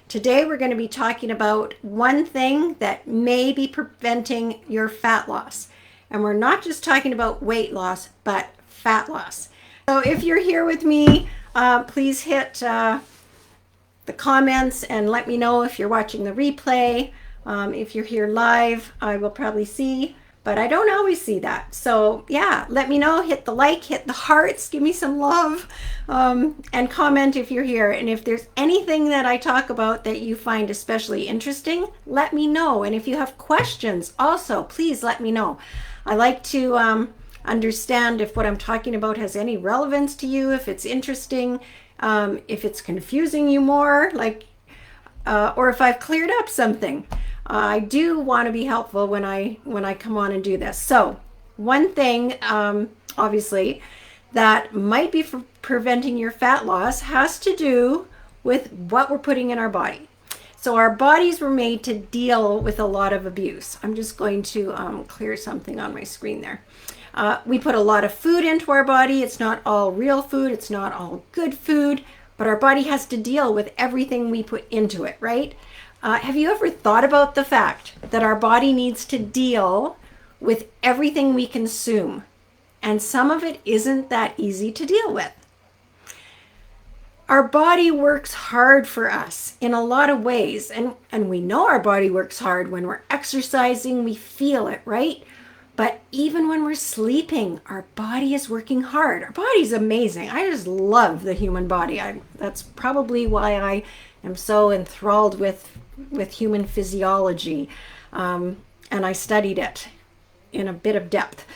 Today we're going to be talking about one thing that may be preventing your fat loss. And we're not just talking about weight loss, but fat loss. So if you're here with me, please hit the comments and let me know if you're watching the replay. If you're here live, I will probably see, but I don't always see that. So yeah, let me know, hit the like, hit the hearts, give me some love, and comment if you're here. And if there's anything that I talk about that you find especially interesting, let me know. And if you have questions also, please let me know. I like to understand if what I'm talking about has any relevance to you, if it's interesting, if it's confusing you more, or if I've cleared up something. I do want to be helpful when I come on and do this. So one thing, obviously, that might be preventing your fat loss has to do with what we're putting in our body. So our bodies were made to deal with a lot of abuse. I'm just going to clear something on my screen there. We put a lot of food into our body. It's not all real food. It's not all good food, but our body has to deal with everything we put into it, right? Have you ever thought about the fact that our body needs to deal with everything we consume? And some of it isn't that easy to deal with. Our body works hard for us in a lot of ways. And we know our body works hard when we're exercising, we feel it, right? But even when we're sleeping, our body is working hard. Our body's amazing. I just love the human body. That's probably why I am so enthralled with human physiology. And I studied it in a bit of depth.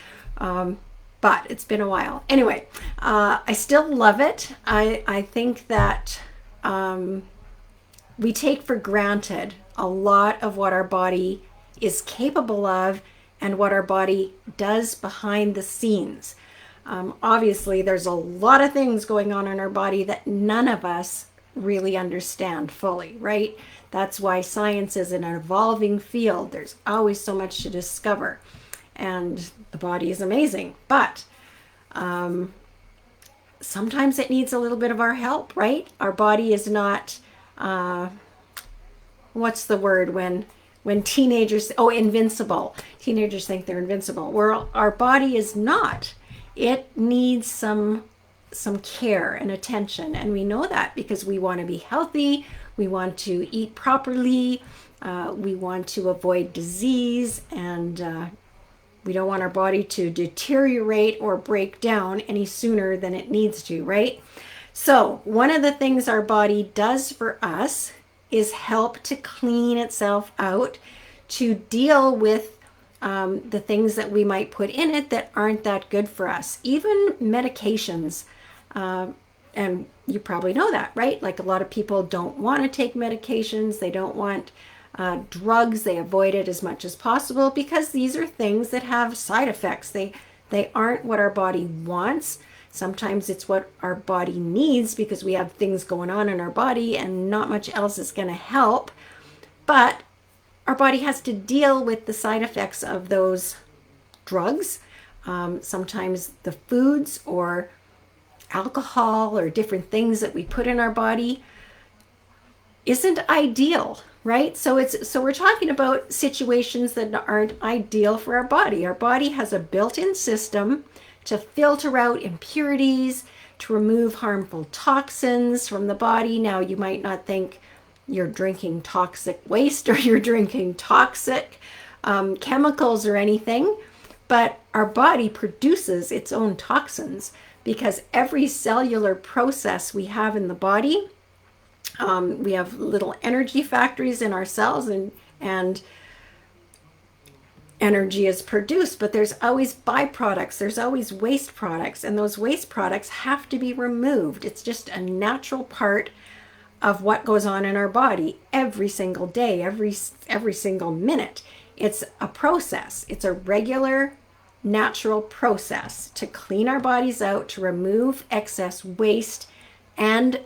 But it's been a while. Anyway, I still love it. I think that we take for granted a lot of what our body is capable of and what our body does behind the scenes. Obviously, there's a lot of things going on in our body that none of us really understand fully, right? That's why science is an evolving field. There's always so much to discover. And the body is amazing. But sometimes it needs a little bit of our help, right? Our body is not, what's the word when teenagers, invincible. Teenagers think they're invincible. Our body is not. It needs some care and attention. And we know that because we want to be healthy. We want to eat properly. We want to avoid disease. And we don't want our body to deteriorate or break down any sooner than it needs to, right? So one of the things our body does for us is help to clean itself out, to deal with the things that we might put in it that aren't that good for us. Even medications, and you probably know that, right? Like a lot of people don't want to take medications. They don't want drugs. They avoid it as much as possible because these are things that have side effects. They aren't what our body wants. Sometimes it's what our body needs because we have things going on in our body and not much else is going to help. But our body has to deal with the side effects of those drugs. Sometimes the foods or alcohol or different things that we put in our body isn't ideal, right? So we're talking about situations that aren't ideal for our body. Our body has a built-in system to filter out impurities, to remove harmful toxins from the body. Now, you might not think you're drinking toxic waste or you're drinking toxic chemicals or anything, but our body produces its own toxins because every cellular process we have in the body, we have little energy factories in our cells and energy is produced, but there's always byproducts, there's always waste products, and those waste products have to be removed. It's just a natural part of what goes on in our body every single day, every single minute. It's a process. It's a regular, natural process to clean our bodies out, to remove excess waste and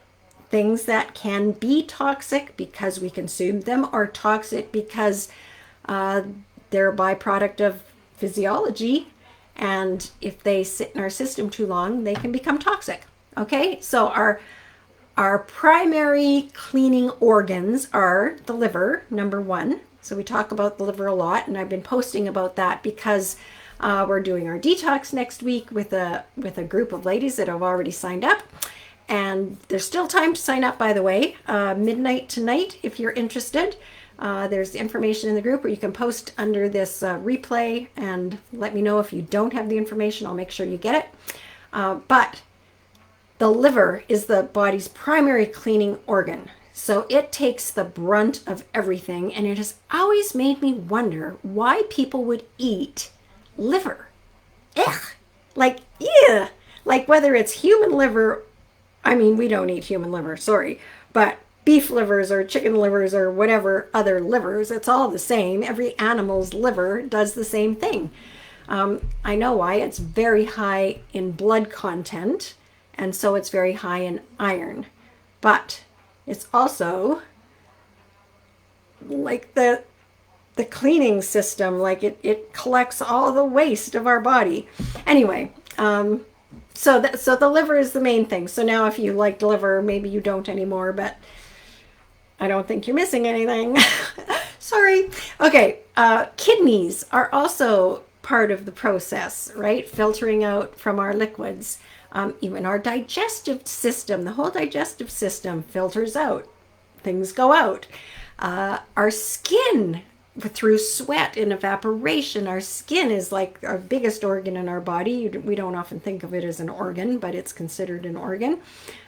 things that can be toxic because we consume them, or toxic because they're a byproduct of physiology, and if they sit in our system too long, they can become toxic. Okay, so Our primary cleaning organs are the liver, number one. So we talk about the liver a lot, and I've been posting about that because we're doing our detox next week with a group of ladies that have already signed up. And there's still time to sign up, by the way, midnight tonight if you're interested. There's information in the group, or you can post under this replay and let me know if you don't have the information. I'll make sure you get it. But the liver is the body's primary cleaning organ. So it takes the brunt of everything, and it has always made me wonder why people would eat liver. Ugh! Like, yeah! Like whether it's human liver, I mean, we don't eat human liver, sorry, but beef livers or chicken livers or whatever other livers, it's all the same. Every animal's liver does the same thing. I know why. It's very high in blood content, and so it's very high in iron. But it's also like the cleaning system, like it collects all the waste of our body. Anyway, so the liver is the main thing. So now if you liked liver, maybe you don't anymore, but I don't think you're missing anything. Sorry. Okay, kidneys are also part of the process, right? Filtering out from our liquids. Even our digestive system, the whole digestive system filters out. Things go out. Our skin, through sweat and evaporation, our skin is like our biggest organ in our body. We don't often think of it as an organ, but it's considered an organ.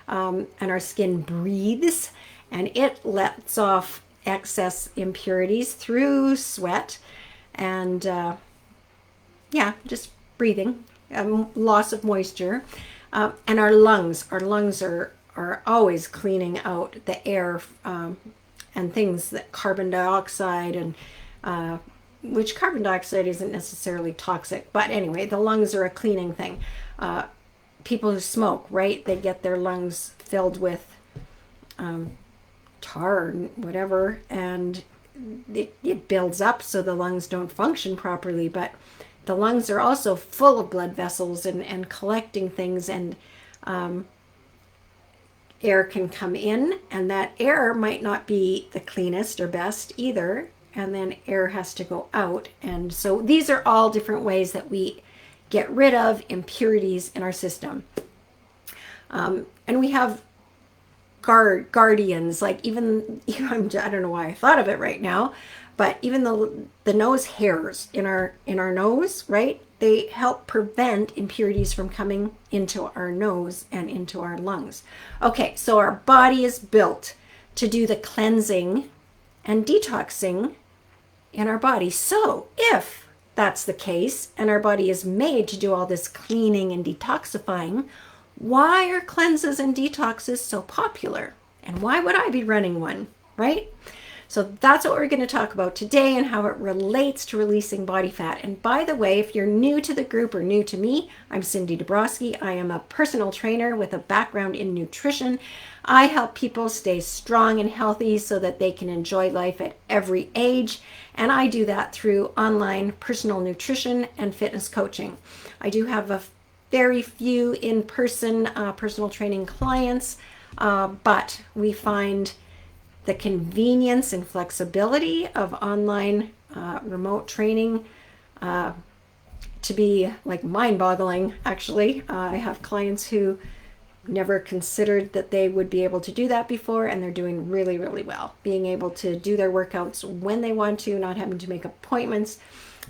And our skin breathes, and it lets off excess impurities through sweat and, just breathing, loss of moisture. And our lungs are always cleaning out the air and things that carbon dioxide and which carbon dioxide isn't necessarily toxic, but anyway, the lungs are a cleaning thing. People who smoke, right? They get their lungs filled with tar or whatever, and it builds up so the lungs don't function properly, but the lungs are also full of blood vessels and collecting things, and air can come in, and that air might not be the cleanest or best either, and then air has to go out. And so these are all different ways that we get rid of impurities in our system. And we have guardians, like even I don't know why I thought of it right now, but even the nose hairs in our nose, right? They help prevent impurities from coming into our nose and into our lungs. Okay, so our body is built to do the cleansing and detoxing in our body. So if that's the case, and our body is made to do all this cleaning and detoxifying, why are cleanses and detoxes so popular? And why would I be running one, right? So that's what we're going to talk about today, and how it relates to releasing body fat. And by the way, if you're new to the group or new to me, I'm Cindy Dabrowski. I am a personal trainer with a background in nutrition. I help people stay strong and healthy so that they can enjoy life at every age. And I do that through online personal nutrition and fitness coaching. I do have a very few in-person personal training clients, but we find the convenience and flexibility of online remote training to be like mind-boggling, actually. I have clients who never considered that they would be able to do that before, and they're doing really, really well. Being able to do their workouts when they want to, not having to make appointments.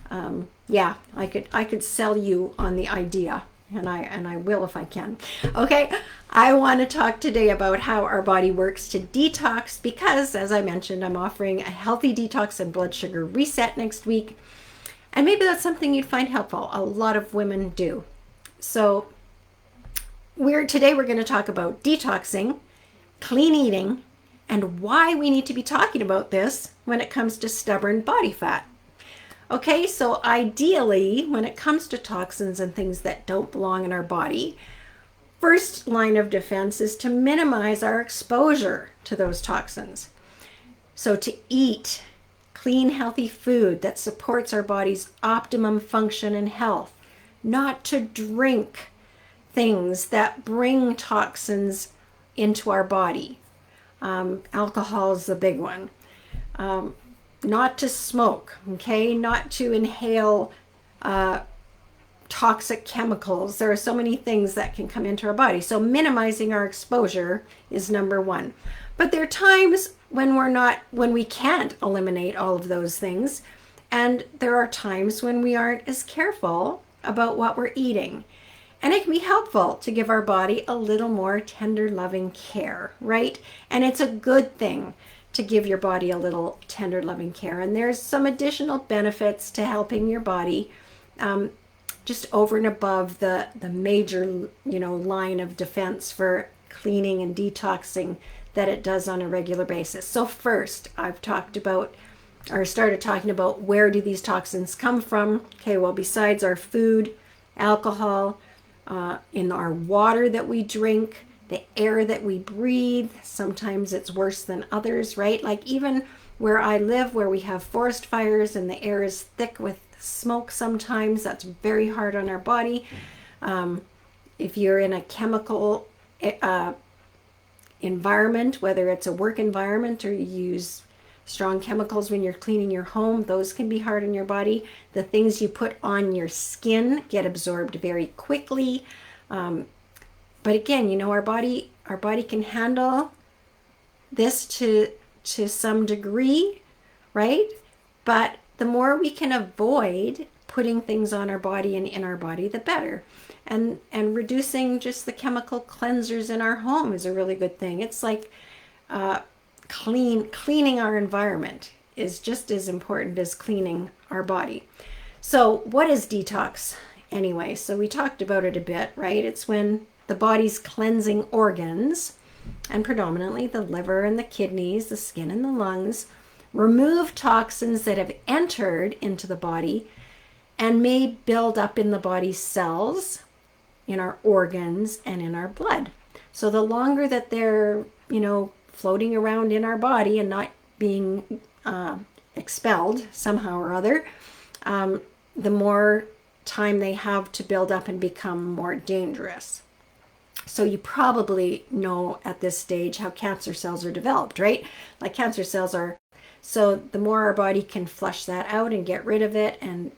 I could sell you on the idea, and I will if I can. Okay, I want to talk today about how our body works to detox, because as I mentioned, I'm offering a healthy detox and blood sugar reset next week, and maybe that's something you'd find helpful. A lot of women do. So today we're going to talk about detoxing, clean eating, and why we need to be talking about this when it comes to stubborn body fat. Okay, so ideally, when it comes to toxins and things that don't belong in our body, first line of defense is to minimize our exposure to those toxins. So to eat clean, healthy food that supports our body's optimum function and health, not to drink things that bring toxins into our body. Alcohol is the big one. Not to smoke, okay? Not to inhale toxic chemicals. There are so many things that can come into our body. So minimizing our exposure is number one. But there are times when we can't eliminate all of those things. And there are times when we aren't as careful about what we're eating. And it can be helpful to give our body a little more tender, loving care, right? And it's a good thing to give your body a little tender, loving care. And there's some additional benefits to helping your body just over and above the major, line of defense for cleaning and detoxing that it does on a regular basis. So first, I've started talking about where do these toxins come from. Okay, well, besides our food, alcohol, in our water that we drink, the air that we breathe, sometimes it's worse than others, right? Like even where I live, where we have forest fires and the air is thick with smoke sometimes, that's very hard on our body. If you're in a chemical environment, whether it's a work environment or you use strong chemicals when you're cleaning your home, those can be hard on your body. The things you put on your skin get absorbed very quickly. But again, our body can handle this to some degree, right? But the more we can avoid putting things on our body and in our body, the better. And reducing just the chemical cleansers in our home is a really good thing. It's like cleaning our environment is just as important as cleaning our body. So what is detox anyway? So we talked about it a bit, right? It's when the body's cleansing organs, and predominantly the liver and the kidneys, the skin and the lungs, remove toxins that have entered into the body and may build up in the body's cells, in our organs, and in our blood. So the longer that they're, floating around in our body and not being expelled somehow or other, the more time they have to build up and become more dangerous. So you probably know at this stage how cancer cells are developed, right? Like cancer cells are. So the more our body can flush that out and get rid of it and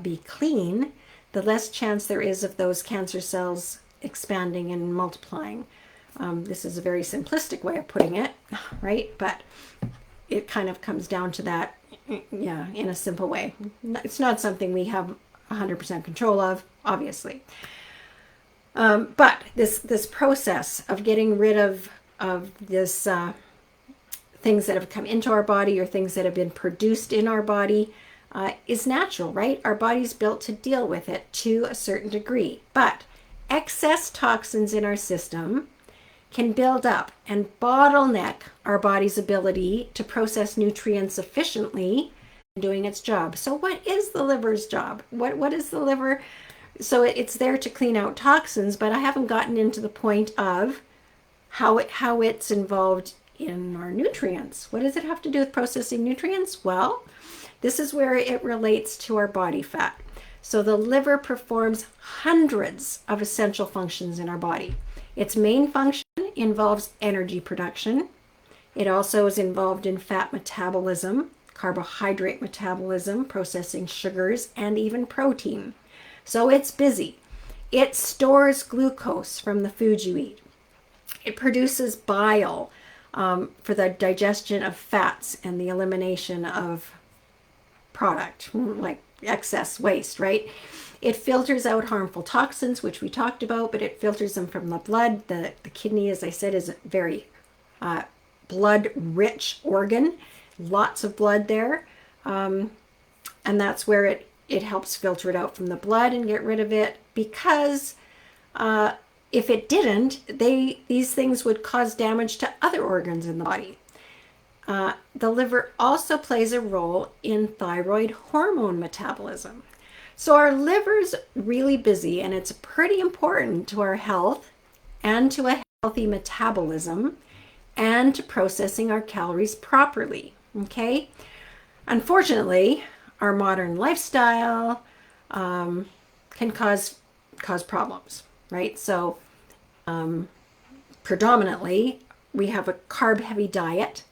be clean, the less chance there is of those cancer cells expanding and multiplying. This is a very simplistic way of putting it, right? But it kind of comes down to that, in a simple way. It's not something we have 100% control of, obviously. But this process of getting rid of this things that have come into our body or things that have been produced in our body is natural, right? Our body's built to deal with it to a certain degree. But excess toxins in our system can build up and bottleneck our body's ability to process nutrients efficiently, doing its job. So what is the liver's job? What is the liver? So it's there to clean out toxins, but I haven't gotten into the point of how it's involved in our nutrients. What does it have to do with processing nutrients? Well, this is where it relates to our body fat. So the liver performs hundreds of essential functions in our body. Its main function involves energy production. It also is involved in fat metabolism, carbohydrate metabolism, processing sugars, and even protein. So it's busy. It stores glucose from the food you eat. It produces bile for the digestion of fats and the elimination of product, like excess waste, right? It filters out harmful toxins, which we talked about, but it filters them from the blood. The kidney, as I said, is a very blood-rich organ. Lots of blood there. And that's where it helps filter it out from the blood and get rid of it, because if it didn't, these things would cause damage to other organs in the body. The liver also plays a role in thyroid hormone metabolism. So our liver's really busy, and it's pretty important to our health and to a healthy metabolism and to processing our calories properly, okay? Unfortunately, our modern lifestyle can cause problems, right? So predominantly, we have a carb-heavy diet.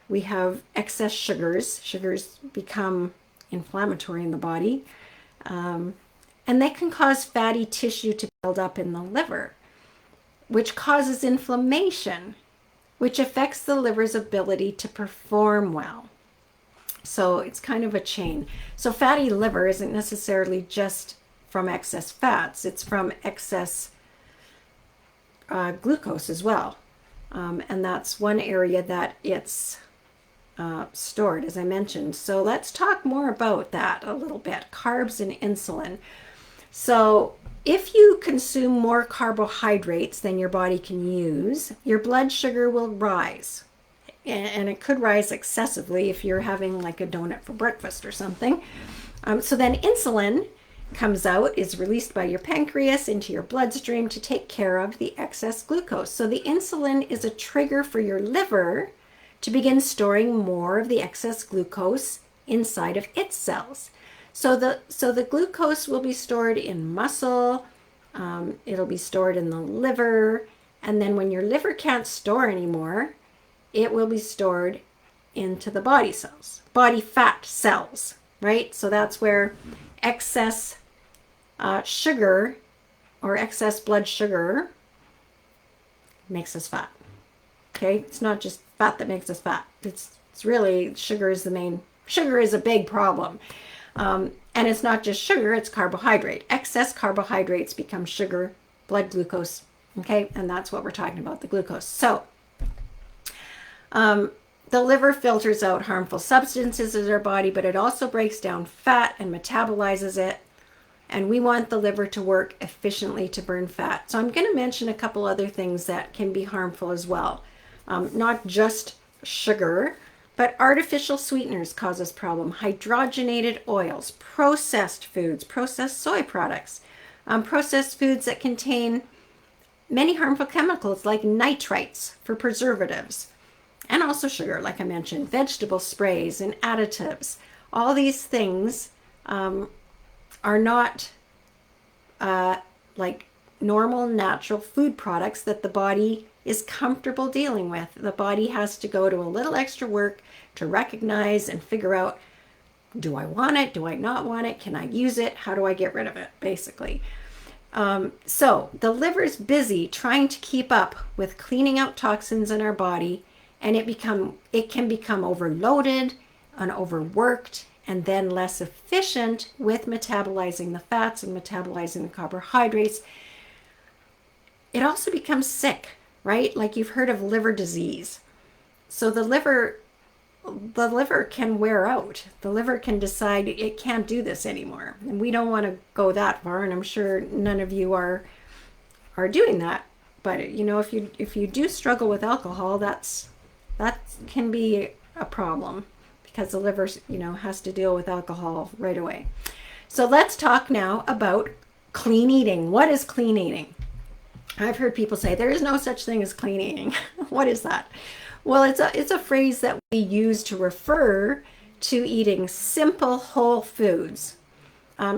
We have excess sugars. Sugars become inflammatory in the body. And they can cause fatty tissue to build up in the liver, which causes inflammation, which affects the liver's ability to perform well. So it's kind of a chain. So fatty liver isn't necessarily just from excess fats. It's from excess glucose as well. And that's one area that it's stored, as I mentioned. So let's talk more about that a little bit. Carbs and insulin. So if you consume more carbohydrates than your body can use, your blood sugar will rise. And it could rise excessively if you're having like a donut for breakfast or something. So then insulin comes out, is released by your pancreas into your bloodstream to take care of the excess glucose. So the insulin is a trigger for your liver to begin storing more of the excess glucose inside of its cells. So the glucose will be stored in muscle, it'll be stored in the liver, and then when your liver can't store anymore, it will be stored into the body cells, body fat cells, right? So that's where excess sugar or excess blood sugar makes us fat. Okay, it's not just fat that makes us fat. It's really sugar is a big problem. And it's not just sugar, it's carbohydrate. Excess carbohydrates become sugar, blood glucose, okay? And that's what we're talking about, the glucose. So the liver filters out harmful substances in our body, but it also breaks down fat and metabolizes it. And we want the liver to work efficiently to burn fat. So I'm going to mention a couple other things that can be harmful as well. Not just sugar, but artificial sweeteners cause us problem. Hydrogenated oils, processed foods, processed soy products, processed foods that contain many harmful chemicals like nitrites for preservatives, and also sugar, like I mentioned, vegetable sprays and additives. All these things are not like normal, natural food products that the body is comfortable dealing with. The body has to go to a little extra work to recognize and figure out, do I want it? Do I not want it? Can I use it? How do I get rid of it, basically? So the liver's busy trying to keep up with cleaning out toxins in our body, and it can become overloaded and overworked, and then less efficient with metabolizing the fats and metabolizing the carbohydrates. It also becomes sick, right? Like you've heard of liver disease. So the liver can wear out. The liver can decide it can't do this anymore. And we don't want to go that far, and I'm sure none of you are doing that. But you know, if you do struggle with alcohol, that can be a problem, because the liver, you know, has to deal with alcohol right away. So let's talk now about clean eating. What is clean eating? I've heard people say there is no such thing as clean eating. What is that? Well, it's a phrase that we use to refer to eating simple whole foods,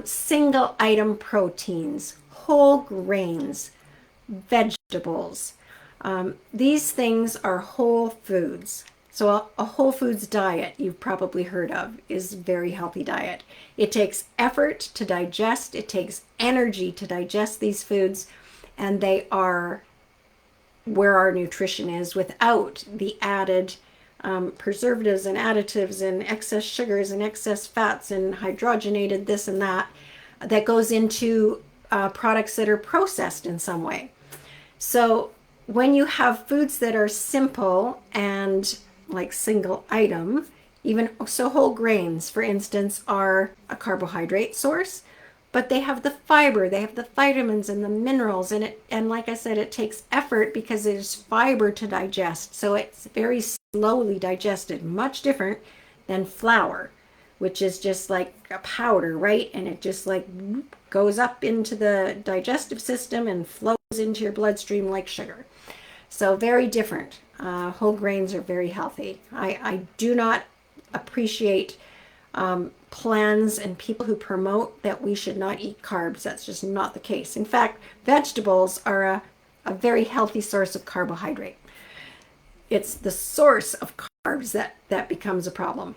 single item proteins, whole grains, vegetables. These things are whole foods. So a whole foods diet, you've probably heard of, is a very healthy diet. It takes effort to digest. It takes energy to digest these foods. And they are where our nutrition is, without the added preservatives and additives and excess sugars and excess fats and hydrogenated this and that goes into products that are processed in some way. So when you have foods that are simple and like single item, even so whole grains, for instance, are a carbohydrate source, but they have the fiber, they have the vitamins and the minerals, and like I said, it takes effort because there's fiber to digest. So it's very slowly digested, much different than flour, which is just like a powder, right? And it just like goes up into the digestive system and flows into your bloodstream like sugar. So very different. Whole grains are very healthy. I do not appreciate plans and people who promote that we should not eat carbs. That's just not the case. In fact, vegetables are a very healthy source of carbohydrate. It's the source of carbs that becomes a problem.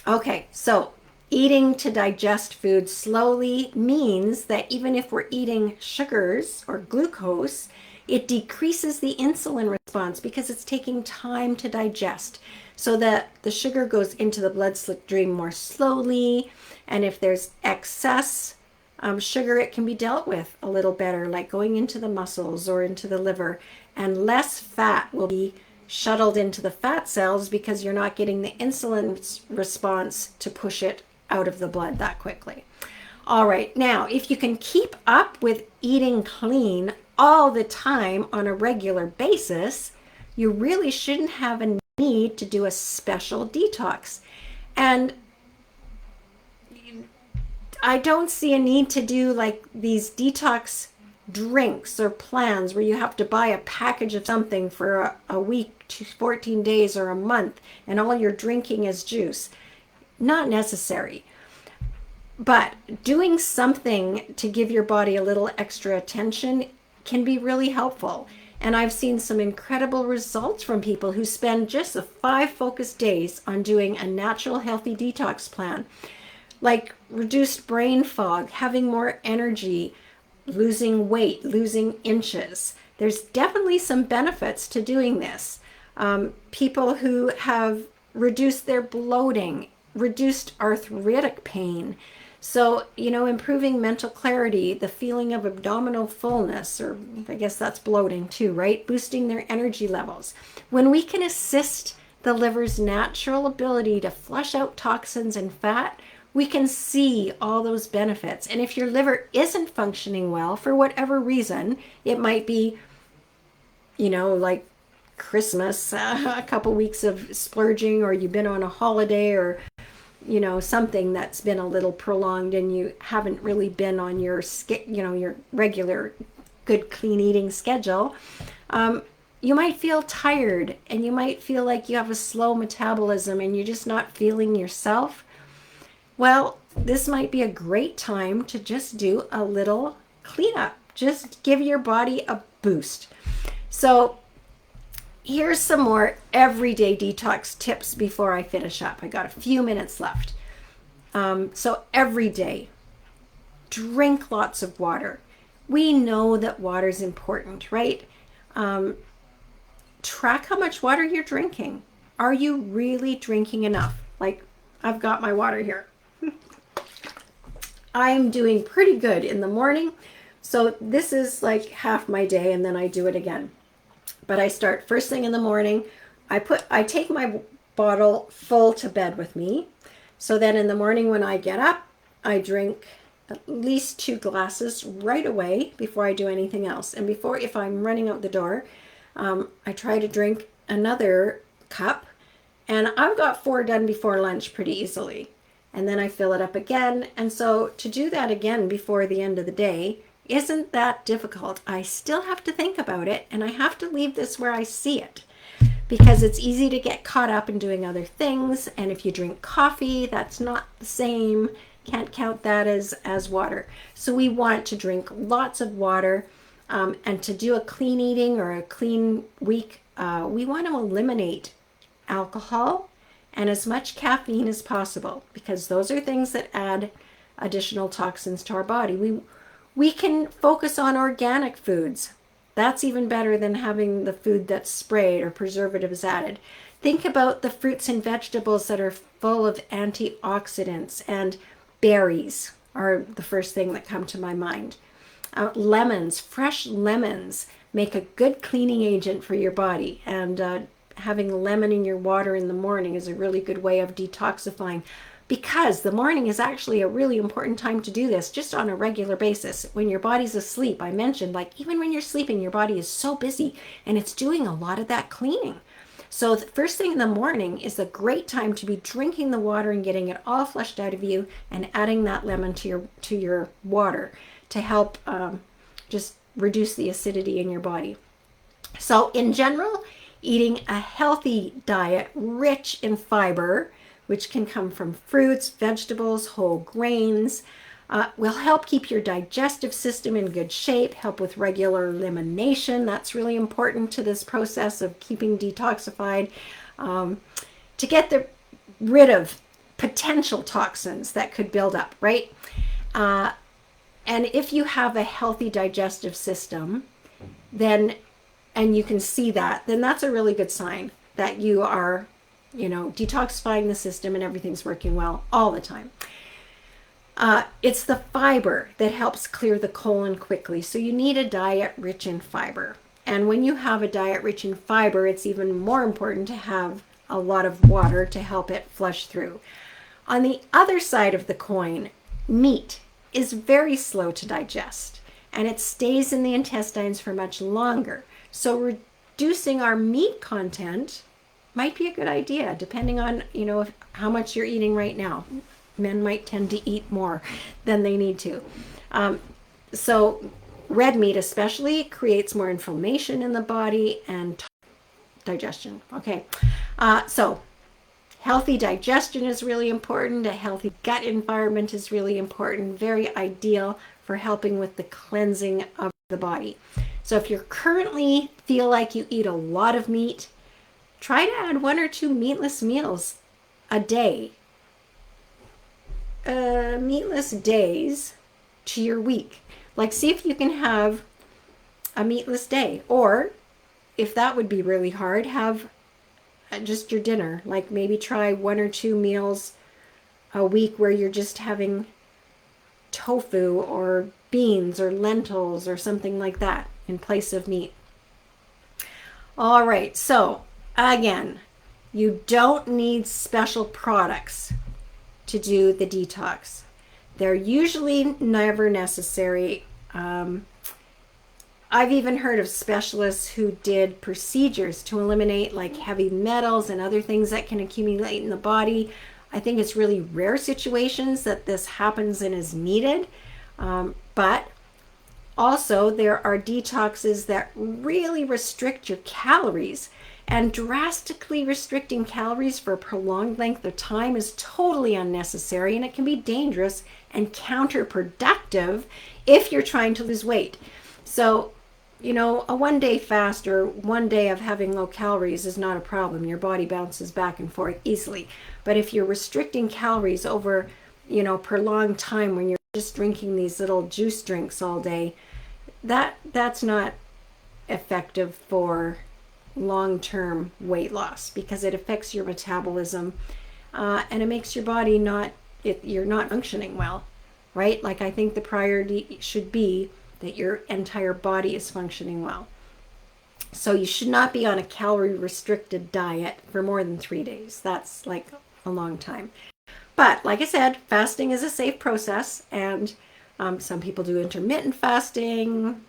Okay, so eating to digest food slowly means that even if we're eating sugars or glucose, it decreases the insulin response because it's taking time to digest. So that the sugar goes into the bloodstream more slowly, and if there's excess sugar, it can be dealt with a little better, like going into the muscles or into the liver, and less fat will be shuttled into the fat cells because you're not getting the insulin response to push it out of the blood that quickly. All right, now if you can keep up with eating clean all the time on a regular basis, you really shouldn't have a need to do a special detox. And I don't see a need to do like these detox drinks or plans where you have to buy a package of something for a week to 14 days or a month and all you're drinking is juice. Not necessary. But doing something to give your body a little extra attention can be really helpful. And I've seen some incredible results from people who spend just the 5 focused days on doing a natural, healthy detox plan, like reduced brain fog, having more energy, losing weight, losing inches. There's definitely some benefits to doing this. People who have reduced their bloating, reduced arthritic pain. So, improving mental clarity, the feeling of abdominal fullness, or I guess that's bloating too, right? Boosting their energy levels. When we can assist the liver's natural ability to flush out toxins and fat, we can see all those benefits. And if your liver isn't functioning well for whatever reason, it might be, like Christmas, a couple weeks of splurging, or you've been on a holiday, or something that's been a little prolonged and you haven't really been on your your regular good clean eating schedule. You might feel tired and you might feel like you have a slow metabolism and you're just not feeling yourself. Well, this might be a great time to just do a little cleanup. Just give your body a boost. So here's some more everyday detox tips before I finish up. I got a few minutes left. So every day, drink lots of water. We know that water is important, right? Track how much water you're drinking. Are you really drinking enough? Like, I've got my water here. I'm doing pretty good in the morning. So this is like half my day and then I do it again. But I start first thing in the morning. I take my bottle full to bed with me. So then in the morning when I get up, I drink at least 2 glasses right away before I do anything else. And if I'm running out the door, I try to drink another cup. And I've got 4 done before lunch pretty easily. And then I fill it up again. And so to do that again before the end of the day isn't that difficult. I still have to think about it, and I have to leave this where I see it, because it's easy to get caught up in doing other things. And if you drink coffee, that's not the same. Can't count that as water. So we want to drink lots of water, and to do a clean eating or a clean week, we want to eliminate alcohol and as much caffeine as possible, because those are things that add additional toxins to our body. We can focus on organic foods. That's even better than having the food that's sprayed or preservatives added. Think about the fruits and vegetables that are full of antioxidants, and berries are the first thing that come to my mind. Lemons, fresh lemons, make a good cleaning agent for your body, and having lemon in your water in the morning is a really good way of detoxifying, because the morning is actually a really important time to do this just on a regular basis. When your body's asleep, I mentioned, like even when you're sleeping, your body is so busy and it's doing a lot of that cleaning. So the first thing in the morning is a great time to be drinking the water and getting it all flushed out of you, and adding that lemon to your water to help just reduce the acidity in your body. So in general, eating a healthy diet rich in fiber, which can come from fruits, vegetables, whole grains, Will help keep your digestive system in good shape, help with regular elimination. That's really important to this process of keeping detoxified, to get rid of potential toxins that could build up, right? And if you have a healthy digestive system, then, and you can see that, then that's a really good sign that you are, detoxifying the system and everything's working well all the time. It's the fiber that helps clear the colon quickly. So you need a diet rich in fiber. And when you have a diet rich in fiber, it's even more important to have a lot of water to help it flush through. On the other side of the coin, meat is very slow to digest, and it stays in the intestines for much longer. So reducing our meat content might be a good idea, depending on, how much you're eating right now. Men might tend to eat more than they need to. So red meat especially creates more inflammation in the body and digestion. Okay, so healthy digestion is really important. A healthy gut environment is really important. Very ideal for helping with the cleansing of the body. So if you currently feel like you eat a lot of meat, try to add 1 or 2 meatless meals a day. Meatless days to your week. Like, see if you can have a meatless day, or if that would be really hard, have just your dinner. Like, maybe try 1 or 2 meals a week where you're just having tofu or beans or lentils or something like that in place of meat. All right, so again, you don't need special products to do the detox. They're usually never necessary. I've even heard of specialists who did procedures to eliminate like heavy metals and other things that can accumulate in the body. I think it's really rare situations that this happens and is needed. But also there are detoxes that really restrict your calories, and drastically restricting calories for a prolonged length of time is totally unnecessary, and it can be dangerous and counterproductive if you're trying to lose weight. So, a 1-day fast or 1 day of having low calories is not a problem. Your body bounces back and forth easily. But if you're restricting calories over, prolonged time when you're just drinking these little juice drinks all day, that's not effective for long-term weight loss, because it affects your metabolism and it makes your body you're not functioning well, right? Like, I think the priority should be that your entire body is functioning well. So you should not be on a calorie restricted diet for more than 3 days. That's like a long time. But like I said, fasting is a safe process, and some people do intermittent fasting.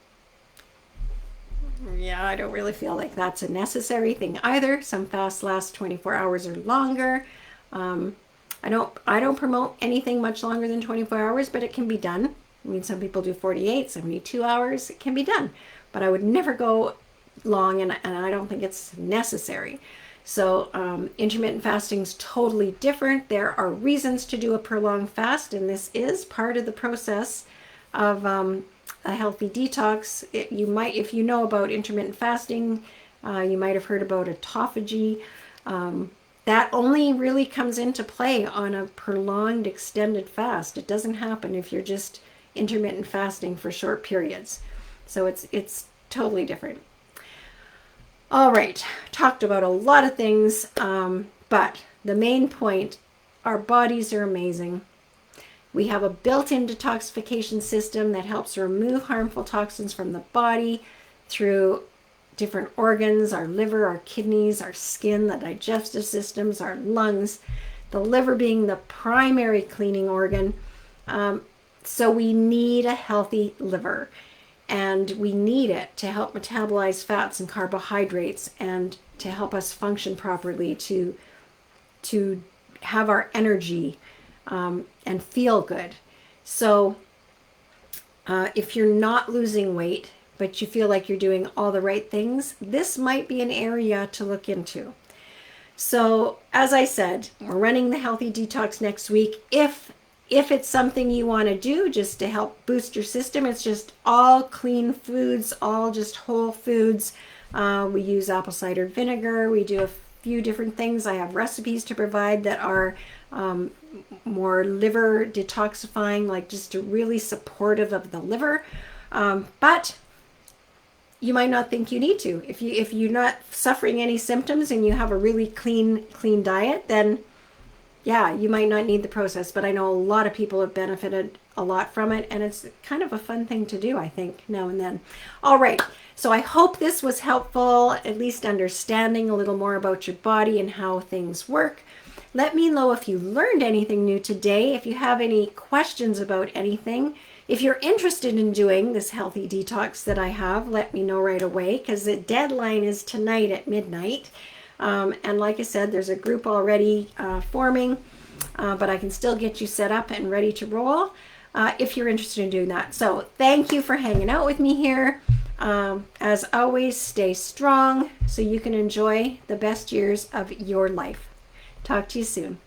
Yeah, I don't really feel like that's a necessary thing either. Some fasts last 24 hours or longer. I don't promote anything much longer than 24 hours, but it can be done. I mean, some people do 48, 72 hours. It can be done, but I would never go long, and I don't think it's necessary. So intermittent fasting is totally different. There are reasons to do a prolonged fast, and this is part of the process of a healthy detox. You might, if you know about intermittent fasting, you might have heard about autophagy. That only really comes into play on a prolonged, extended fast. It doesn't happen if you're just intermittent fasting for short periods. So it's totally different. All right, talked about a lot of things, but the main point, our bodies are amazing. We have a built-in detoxification system that helps remove harmful toxins from the body through different organs, our liver, our kidneys, our skin, the digestive systems, our lungs, the liver being the primary cleaning organ. So we need a healthy liver, and we need it to help metabolize fats and carbohydrates and to help us function properly, to have our energy and feel good. So if you're not losing weight, but you feel like you're doing all the right things, this might be an area to look into. So as I said, we're running the Healthy Detox next week. If if it's something you want to do just to help boost your system, it's just all clean foods, all just whole foods. We use apple cider vinegar. We do a few different things. I have recipes to provide that are more liver detoxifying, like just really supportive of the liver. But you might not think you need to. If you're not suffering any symptoms and you have a really clean diet, then yeah, you might not need the process. But I know a lot of people have benefited a lot from it, and it's kind of a fun thing to do, I think, now and then. All right, so I hope this was helpful, at least understanding a little more about your body and how things work. Let me know if you learned anything new today. If you have any questions about anything, if you're interested in doing this healthy detox that I have, let me know right away, because the deadline is tonight at midnight. And like I said, there's a group already forming, but I can still get you set up and ready to roll if you're interested in doing that. So thank you for hanging out with me here. As always, stay strong so you can enjoy the best years of your life. Talk to you soon.